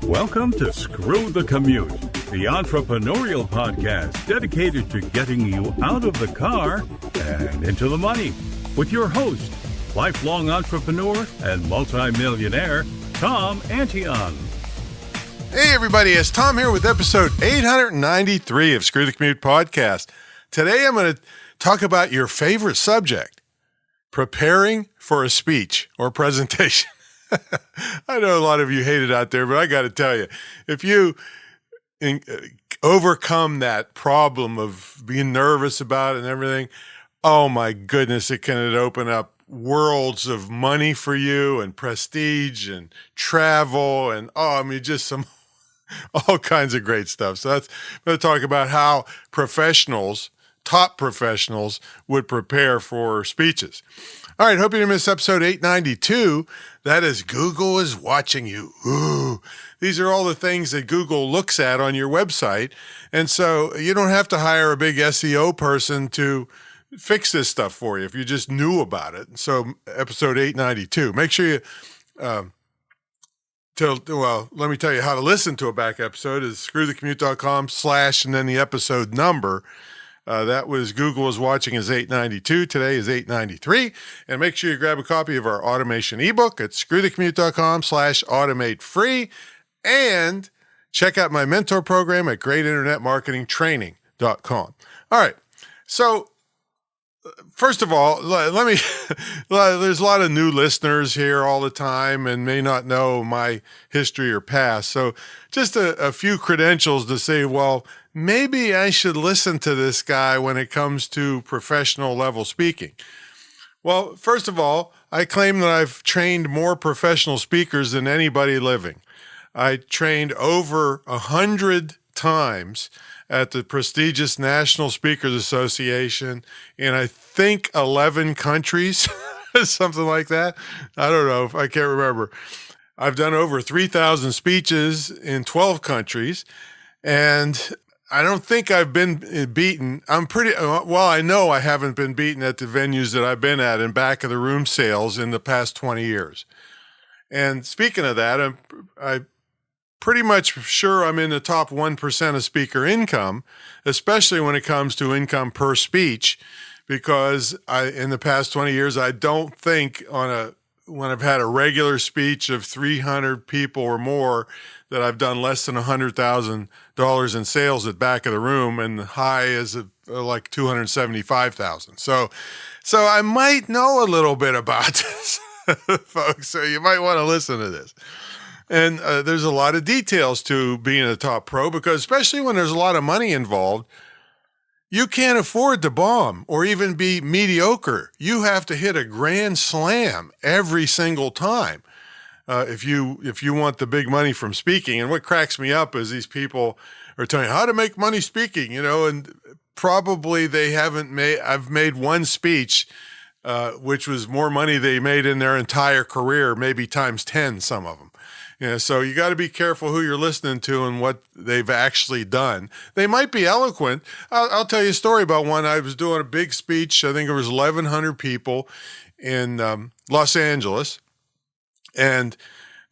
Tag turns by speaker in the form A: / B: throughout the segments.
A: Welcome to Screw the Commute, the entrepreneurial podcast dedicated to getting you out of the car and into the money. With your host, lifelong entrepreneur and multimillionaire, Tom Antion.
B: Hey everybody, it's Tom here with episode 893 of Screw the Commute podcast. Today I'm going to talk about your favorite subject, preparing for a speech or presentation. I know a lot of you hate it out there, but I got to tell you, if you overcome that problem of being nervous about it and everything, oh my goodness, it can open up worlds of money for you and prestige and travel and, just some all kinds of great stuff. So I'm going to talk about how top professionals would prepare for speeches. All right, hope you didn't miss episode 892. That is Google is watching you. Ooh. These are all the things that Google looks at on your website. And so you don't have to hire a big SEO person to fix this stuff for you if you just knew about it. So episode 892. Make sure you, let me tell you how to listen to a back episode is screwthecommute.com/ and then the episode number. That was Google is watching is 892. Today is 893. And make sure you grab a copy of our automation ebook at screwthecommute.com/automate free. And check out my mentor program at greatinternetmarketingtraining.com. All right. So first of all, there's a lot of new listeners here all the time and may not know my history or past. So just a few credentials to say, well, maybe I should listen to this guy when it comes to professional level speaking. Well, first of all, I claim that I've trained more professional speakers than anybody living. I trained over 100 times at the prestigious National Speakers Association in, I think, 11 countries, something like that. I don't know, I can't remember. I've done over 3,000 speeches in 12 countries, and I don't think I've been beaten. I know I haven't been beaten at the venues that I've been at in back of the room sales in the past 20 years. And speaking of that, I'm pretty much sure I'm in the top 1% of speaker income, especially when it comes to income per speech, because in the past 20 years, I don't think when I've had a regular speech of 300 people or more that I've done less than $100,000 in sales at back of the room, and high is like $275,000. So I might know a little bit about this, folks. So you might want to listen to this. And there's a lot of details to being a top pro, because especially when there's a lot of money involved, you can't afford to bomb or even be mediocre. You have to hit a grand slam every single time if you want the big money from speaking. And what cracks me up is these people are telling you how to make money speaking, and probably I've made one speech which was more money they made in their entire career, maybe times 10, some of them. So you got to be careful who you're listening to and what they've actually done. They might be eloquent. I'll tell you a story about one. I was doing a big speech. I think it was 1,100 people in Los Angeles. And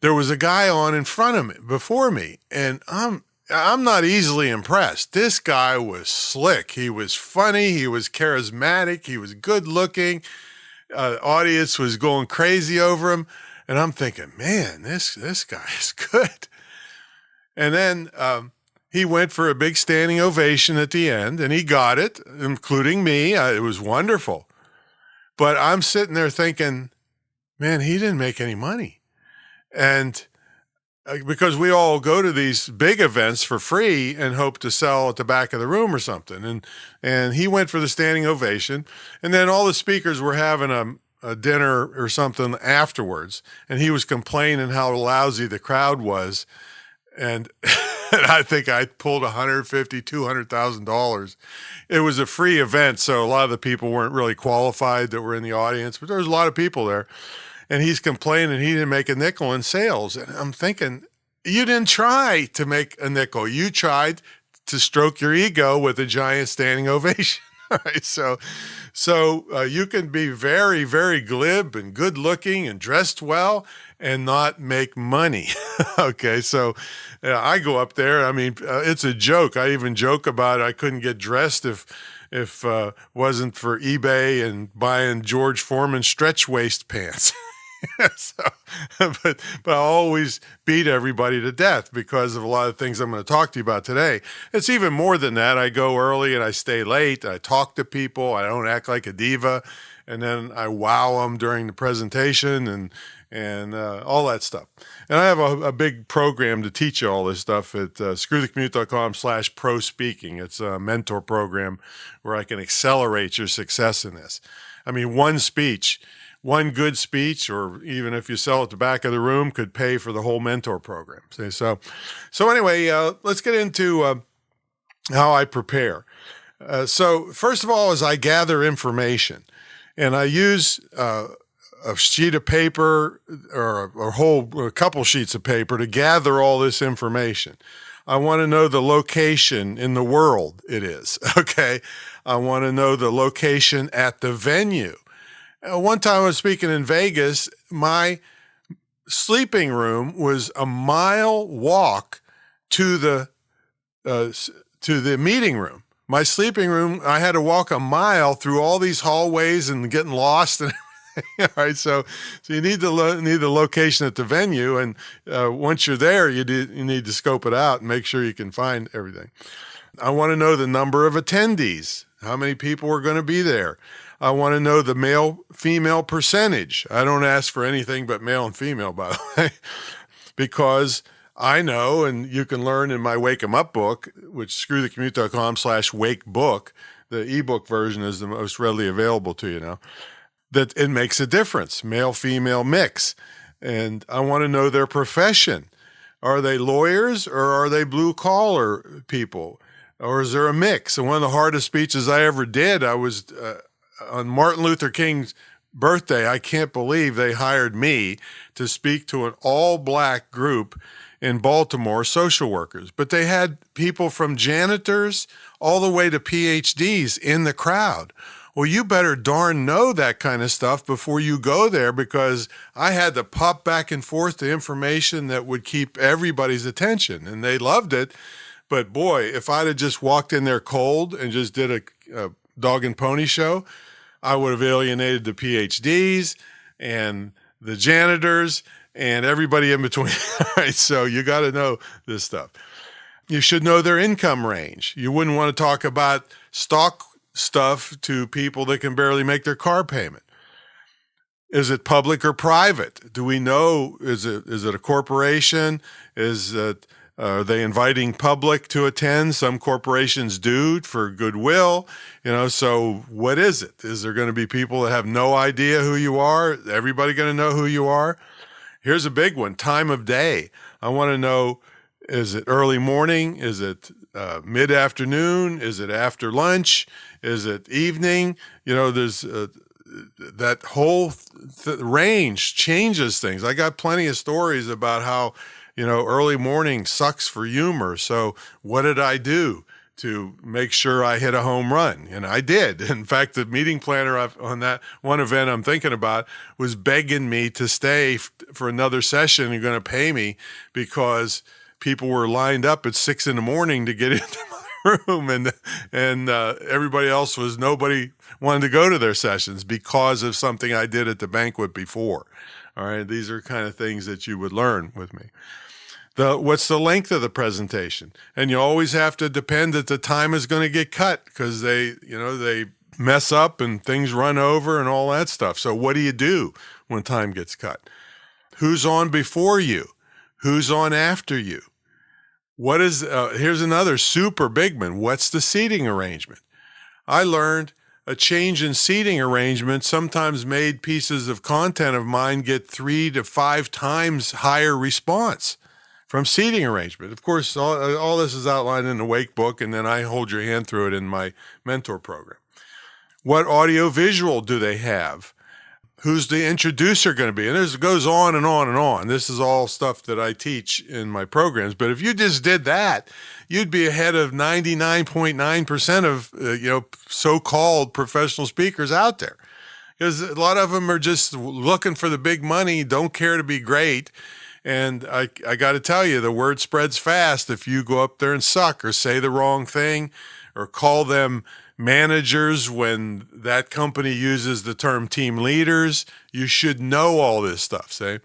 B: there was a guy on in front of me, before me. And I'm not easily impressed. This guy was slick. He was funny. He was charismatic. He was good looking. Audience was going crazy over him. And I'm thinking, man, this guy is good. And then he went for a big standing ovation at the end, and he got it, including me. It was wonderful. But I'm sitting there thinking, man, he didn't make any money. And because we all go to these big events for free and hope to sell at the back of the room or something. And he went for the standing ovation. And then all the speakers were having a dinner or something afterwards, and he was complaining how lousy the crowd was. And I think I pulled $150,000, $200,000. It was a free event, so a lot of the people weren't really qualified that were in the audience, but there was a lot of people there. And he's complaining he didn't make a nickel in sales. And I'm thinking, you didn't try to make a nickel. You tried to stroke your ego with a giant standing ovation. Right, so you can be very, very glib and good looking and dressed well and not make money. Okay, so I go up there. I mean, it's a joke. I even joke about I couldn't get dressed if wasn't for eBay and buying George Foreman stretch waist pants. so, but I always beat everybody to death because of a lot of things I'm going to talk to you about today. It's even more than that. I go early and I stay late. I talk to people. I don't act like a diva, and then I wow them during the presentation and all that stuff. And I have a big program to teach you all this stuff at screwthecommute.com/pro speaking. It's a mentor program where I can accelerate your success in this. I mean, one good speech, or even if you sell at the back of the room, could pay for the whole mentor program. So anyway, let's get into how I prepare. So first of all, is I gather information, and I use a sheet of paper or a couple sheets of paper to gather all this information. I want to know the location in the world it is. Okay, I want to know the location at the venue. One time I was speaking in Vegas, my sleeping room was a mile walk to the meeting room. My sleeping room, I had to walk a mile through all these hallways and getting lost and everything. All right, so you need the location at the venue, and once you're there, you need to scope it out and make sure you can find everything. I want to know the number of attendees, how many people are going to be there. I want to know the male-female percentage. I don't ask for anything but male and female, by the way, because I know, and you can learn in my Wake 'em Up book, which screwthecommute.com/wake book, the ebook version is the most readily available to you now, that it makes a difference, male-female mix. And I want to know their profession. Are they lawyers or are they blue-collar people? Or is there a mix? And one of the hardest speeches I ever did, I was on Martin Luther King's birthday. I can't believe they hired me to speak to an all-black group in Baltimore, social workers. But they had people from janitors all the way to PhDs in the crowd. Well, you better darn know that kind of stuff before you go there, because I had to pop back and forth the information that would keep everybody's attention, and they loved it. But boy, if I'd have just walked in there cold and just did a dog and pony show, I would have alienated the PhDs and the janitors and everybody in between. All right, so you got to know this stuff. You should know their income range. You wouldn't want to talk about stock stuff to people that can barely make their car payment. Is it public or private? Do we know, is it a corporation? Are they inviting public to attend? Some corporations do for goodwill, so what is it? Is there going to be people that have no idea who you are? Everybody going to know who you are? Here's a big one, time of day. I want to know, is it early morning? Is it mid-afternoon? Is it after lunch? Is it evening? There's that whole range changes things. I got plenty of stories about how early morning sucks for humor. So what did I do to make sure I hit a home run? And I did. In fact, the meeting planner on that one event I'm thinking about was begging me to stay for another session. You're going to pay me, because people were lined up at 6 a.m. to get into my room, and everybody else nobody wanted to go to their sessions because of something I did at the banquet before. All right, these are kind of things that you would learn with me. What's the length of the presentation? And you always have to depend that the time is going to get cut, because they mess up and things run over and all that stuff. So what do you do when time gets cut? Who's on before you? Who's on after you? Here's another super big one. What's the seating arrangement? I learned a change in seating arrangement sometimes made pieces of content of mine get 3 to 5 times higher response from seating arrangement. Of course, all this is outlined in the Wake book, and then I hold your hand through it in my mentor program. What audio visual do they have? who's the introducer going to be? And it goes on and on and on. This is all stuff that I teach in my programs. But if you just did that, you'd be ahead of 99.9% of so-called professional speakers out there. Because a lot of them are just looking for the big money, don't care to be great. And I got to tell you, the word spreads fast if you go up there and suck or say the wrong thing or call them managers when that company uses the term team leaders. You should know all this stuff, say.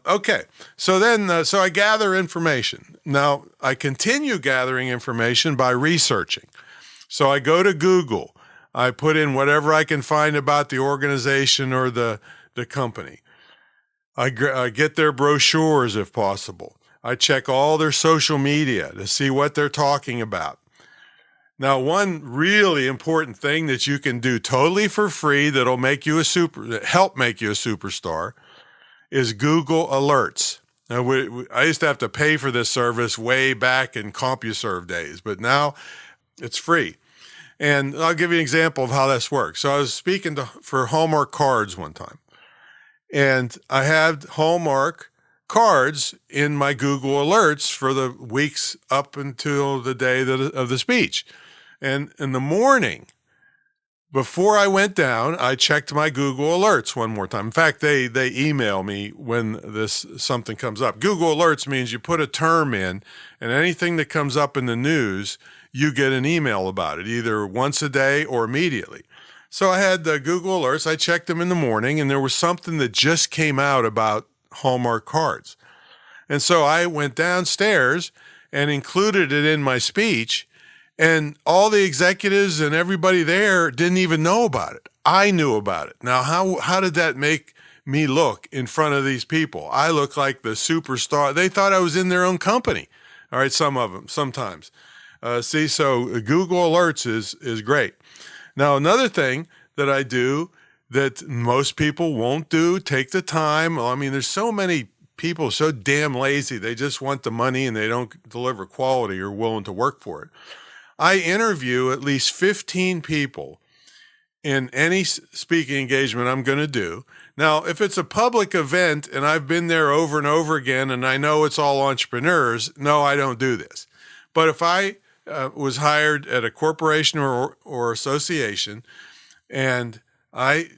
B: Okay, so then, so I gather information. Now, I continue gathering information by researching. So I go to Google. I put in whatever I can find about the organization or the company. I get their brochures if possible. I check all their social media to see what they're talking about. Now, one really important thing that you can do totally for free that'll make you help make you a superstar is Google Alerts. Now, I used to have to pay for this service way back in CompuServe days, but now it's free. And I'll give you an example of how this works. So I was speaking for Hallmark Cards one time, and I had Hallmark cards in my Google Alerts for the weeks up until the day of the speech. And in the morning, before I went down, I checked my Google Alerts one more time. In fact, they email me when something comes up. Google Alerts means you put a term in, and anything that comes up in the news, you get an email about it, either once a day or immediately. So I had the Google Alerts. I checked them in the morning, and there was something that just came out about Hallmark cards. And so I went downstairs and included it in my speech, and all the executives and everybody there didn't even know about it. I knew about it. Now, how did that make me look in front of these people? I look like the superstar. They thought I was in their own company. All right, some of them, sometimes. So Google Alerts is great. Now, another thing that I do that most people won't do, take the time. I mean, there's so many people so damn lazy. They just want the money and they don't deliver quality or willing to work for it. I interview at least 15 people in any speaking engagement I'm going to do. Now, if it's a public event and I've been there over and over again and I know it's all entrepreneurs, no, I don't do this. But if I was hired at a corporation or association and I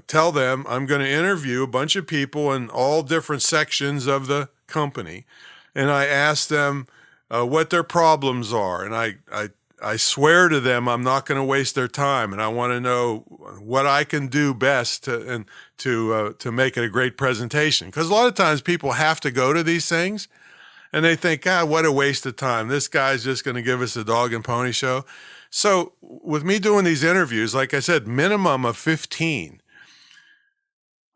B: tell them I'm going to interview a bunch of people in all different sections of the company, and I ask them what their problems are, and I swear to them I'm not going to waste their time, and I want to know what I can do best to make it a great presentation. Because a lot of times people have to go to these things, and they think, God, what a waste of time. This guy's just going to give us a dog and pony show. So with me doing these interviews, like I said, minimum of 15.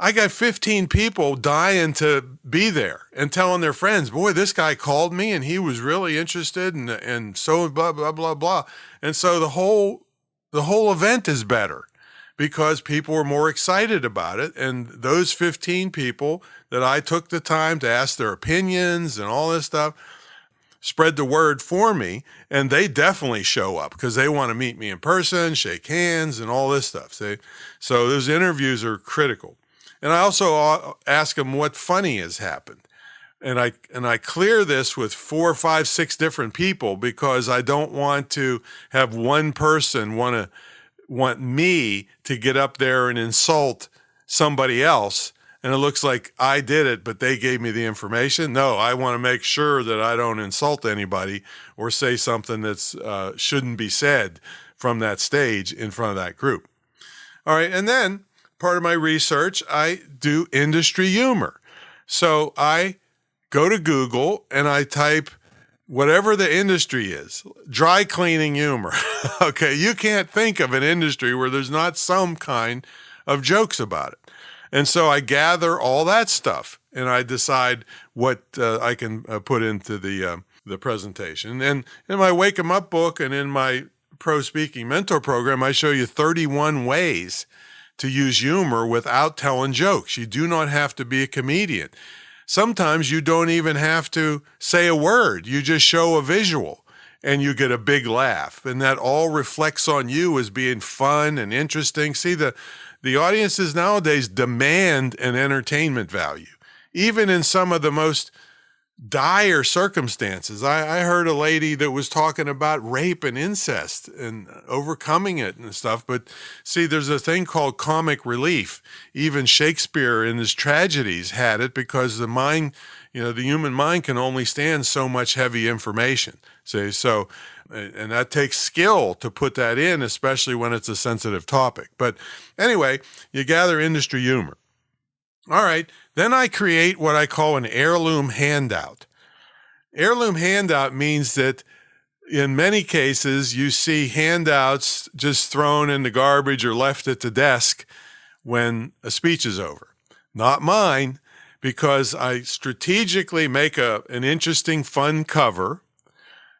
B: I got 15 people dying to be there and telling their friends, boy, this guy called me and he was really interested and so blah, blah, blah, blah. And so the whole event is better because people were more excited about it. And those 15 people that I took the time to ask their opinions and all this stuff spread the word for me. And they definitely show up because they want to meet me in person, shake hands and all this stuff. See? So those interviews are critical. And I also ask them what funny has happened. And I clear this with 4, 5, 6 different people because I don't want to have one person want me to get up there and insult somebody else. And it looks like I did it, but they gave me the information. No, I want to make sure that I don't insult anybody or say something that's shouldn't be said from that stage in front of that group. All right, and then part of my research, I do industry humor. So I go to Google and I type whatever the industry is, dry cleaning humor. Okay, you can't think of an industry where there's not some kind of jokes about it. And so I gather all that stuff and I decide what I can put into the presentation. And in my Wake 'em Up book and in my Pro Speaking Mentor program, I show you 31 ways to use humor without telling jokes. You do not have to be a comedian. Sometimes you don't even have to say a word. You just show a visual and you get a big laugh. And that all reflects on you as being fun and interesting. See, the audiences nowadays demand an entertainment value, even in some of the most dire circumstances. I heard a lady that was talking about rape and incest and overcoming it and stuff. But see, there's a thing called comic relief. Even Shakespeare in his tragedies had it because the mind, the human mind can only stand so much heavy information. See, so, and that takes skill to put that in, especially when it's a sensitive topic. But anyway, you gather industry humor. All right, then I create what I call an heirloom handout. Heirloom handout means that in many cases you see handouts just thrown in the garbage or left at the desk when a speech is over. Not mine, because I strategically make an interesting, fun cover.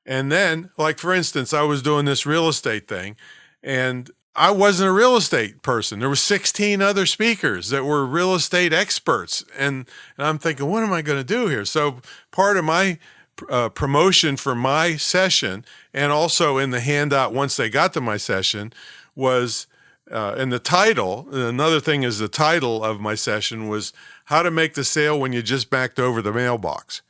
B: And then, like for instance, I was doing this real estate thing, and I wasn't a real estate person. There were 16 other speakers that were real estate experts. And I'm thinking, what am I going to do here? So part of my promotion for my session, and also in the handout once they got to my session, was, and the title, another thing is the title of my session was How to Make the Sale When You Just Backed Over the Mailbox,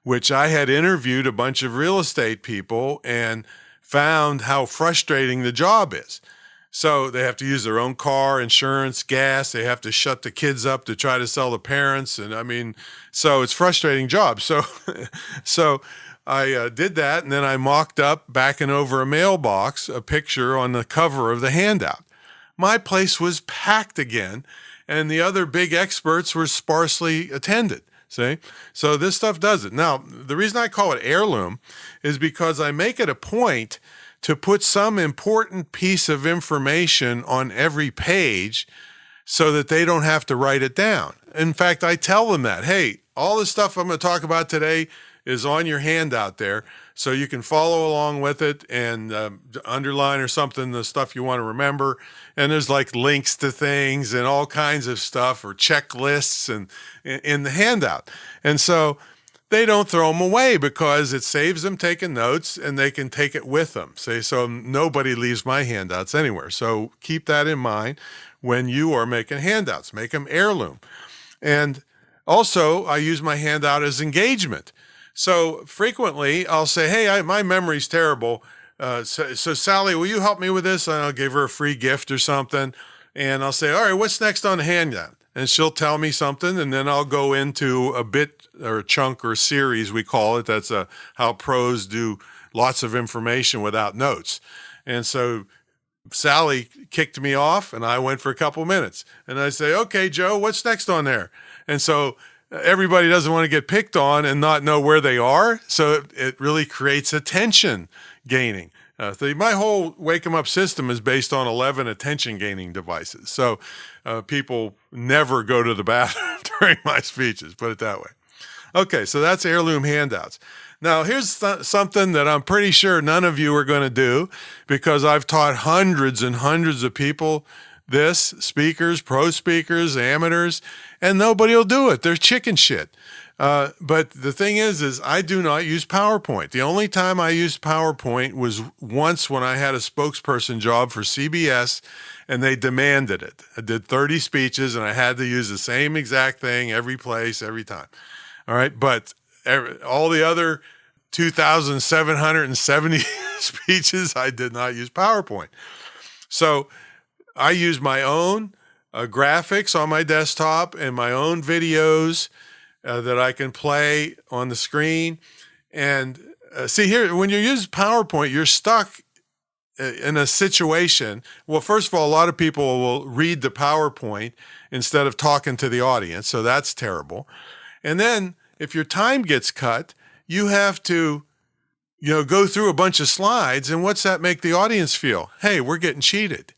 B: which I had interviewed a bunch of real estate people and found how frustrating the job is. So they have to use their own car, insurance, gas. They have to shut the kids up to try to sell the parents. And so it's a frustrating job. So I did that. And then I mocked up, backing over a mailbox, a picture on the cover of the handout. My place was packed again, and the other big experts were sparsely attended. See? So this stuff does it. Now, the reason I call it heirloom is because I make it a point to put some important piece of information on every page so that they don't have to write it down. In fact, I tell them that, hey, all the stuff I'm going to talk about today is on your handout there, so you can follow along with it and underline or something, the stuff you want to remember. And there's like links to things and all kinds of stuff or checklists and in the handout. And so they don't throw them away because it saves them taking notes and they can take it with them. So nobody leaves my handouts anywhere. So keep that in mind when you are making handouts. Make them heirloom. And also, I use my handout as engagement. So frequently I'll say, hey, my memory's terrible. So Sally, will you help me with this? And I'll give her a free gift or something. And I'll say, all right, what's next on the handout? And she'll tell me something, and then I'll go into a bit or a chunk or series, we call it. That's how pros do lots of information without notes. And so Sally kicked me off, and I went for a couple minutes. And I say, okay, Joe, what's next on there? And so everybody doesn't want to get picked on and not know where they are. So it really creates attention gaining. My whole Wake 'em Up system is based on 11 attention-gaining devices. So people never go to the bathroom during my speeches, put it that way. Okay, so that's heirloom handouts. Now, here's something that I'm pretty sure none of you are going to do, because I've taught hundreds and hundreds of people this, speakers, pro speakers, amateurs, and nobody will do it. They're chicken shit. But the thing is I do not use PowerPoint. The only time I used PowerPoint was once when I had a spokesperson job for CBS, and they demanded it. I did 30 speeches, and I had to use the same exact thing every place, every time. All right, but all the other 2,770 speeches, I did not use PowerPoint. So I use my own graphics on my desktop and my own videos that I can play on the screen. And see here, when you use PowerPoint, you're stuck in a situation. Well, first of all, a lot of people will read the PowerPoint instead of talking to the audience. So that's terrible. And then if your time gets cut, you have to, go through a bunch of slides. And what's that make the audience feel? Hey, we're getting cheated.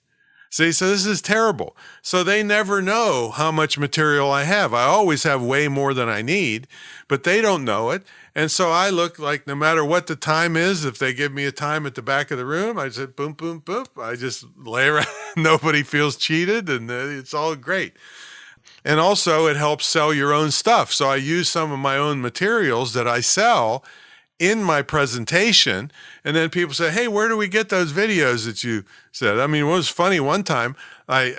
B: See, so this is terrible. So they never know how much material I have. I always have way more than I need, but they don't know it. And so I look like no matter what the time is, if they give me a time at the back of the room, I just boom, boom, boom. I just lay around. Nobody feels cheated, and it's all great. And also it helps sell your own stuff. So I use some of my own materials that I sell in my presentation. And then people say, hey, where do we get those videos that you said? I mean, it was funny one time. I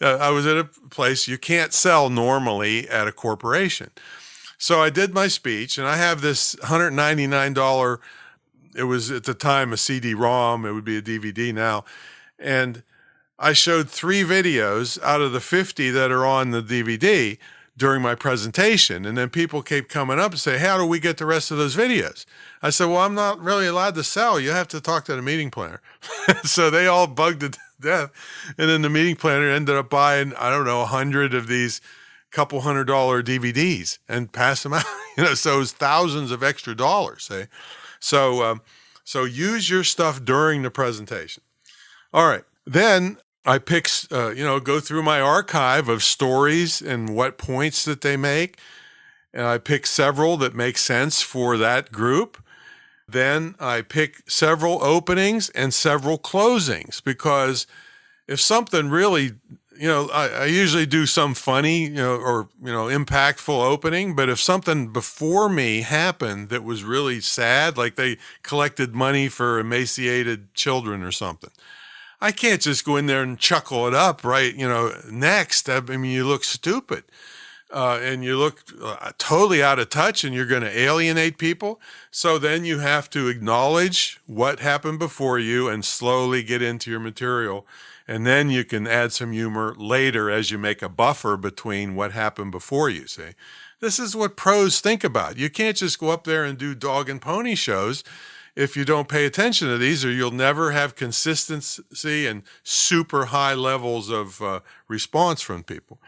B: was at a place you can't sell normally at a corporation. So I did my speech, and I have this $199, it was at the time a CD-ROM, it would be a DVD now. And I showed 3 videos out of the 50 that are on the DVD during my presentation. And then people kept coming up and say, how do we get the rest of those videos? I said, well, I'm not really allowed to sell. You have to talk to the meeting planner. So they all bugged to death. And then the meeting planner ended up buying, I don't know, 100 of these couple $100 DVDs and pass them out. So it was thousands of extra dollars. See? So use your stuff during the presentation. All right. Then I pick, go through my archive of stories and what points that they make. And I pick several that make sense for that group. Then I pick several openings and several closings, because if something really, I usually do some funny, impactful opening. But if something before me happened that was really sad, like they collected money for emaciated children or something, I can't just go in there and chuckle it up, right? Next. I mean, you look stupid. And you look totally out of touch, and you're going to alienate people. So then you have to acknowledge what happened before you and slowly get into your material. And then you can add some humor later as you make a buffer between what happened before you, see? This is what pros think about. You can't just go up there and do dog and pony shows if you don't pay attention to these, or you'll never have consistency and super high levels of response from people.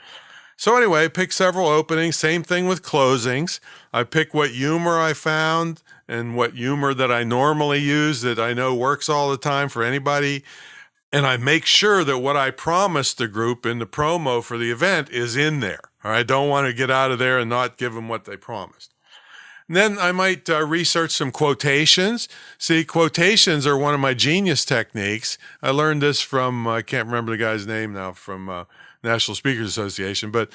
B: So anyway, I pick several openings, same thing with closings. I pick what humor I found and what humor that I normally use that I know works all the time for anybody. And I make sure that what I promised the group in the promo for the event is in there. I don't want to get out of there and not give them what they promised. And then I might research some quotations. See, quotations are one of my genius techniques. I learned this from, I can't remember the guy's name now, from National Speakers Association. But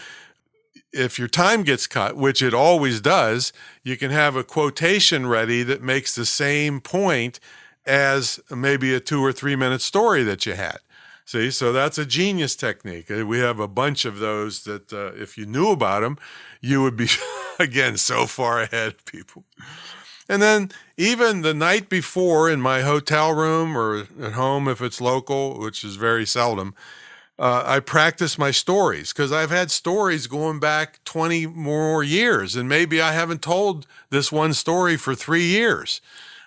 B: if your time gets cut, which it always does, you can have a quotation ready that makes the same point as maybe a 2 or 3 minute story that you had. See, so that's a genius technique. We have a bunch of those that if you knew about them, you would be, again, so far ahead of people. And then even the night before in my hotel room or at home, if it's local, which is very seldom, I practice my stories, because I've had stories going back 20 more years, and maybe I haven't told this one story for 3 years.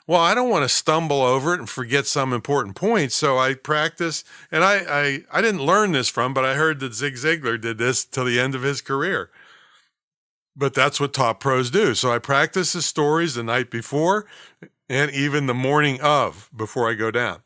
B: Well, I don't want to stumble over it and forget some important points, so I practice. And I didn't learn this from, but I heard that Zig Ziglar did this till the end of his career. But that's what top pros do. So I practice the stories the night before and even the morning of, before I go down.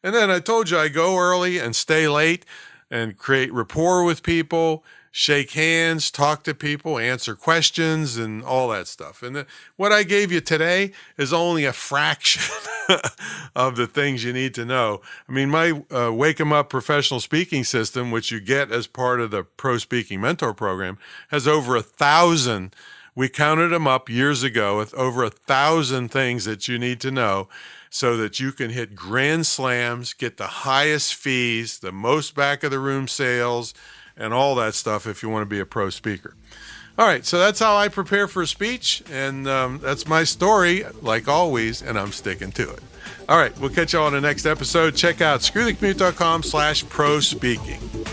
B: And then I told you I go early and stay late and create rapport with people, shake hands, talk to people, answer questions, and all that stuff. And what I gave you today is only a fraction of the things you need to know. I mean, my Wake 'em Up professional speaking system, which you get as part of the Pro Speaking Mentor Program, has over 1,000. We counted them up years ago with over 1,000 things that you need to know, so that you can hit grand slams, get the highest fees, the most back of the room sales, and all that stuff if you want to be a pro speaker. All right, so that's how I prepare for a speech, and that's my story, like always, and I'm sticking to it. All right, we'll catch you all on the next episode. Check out screwthecommute.com/pro speaking.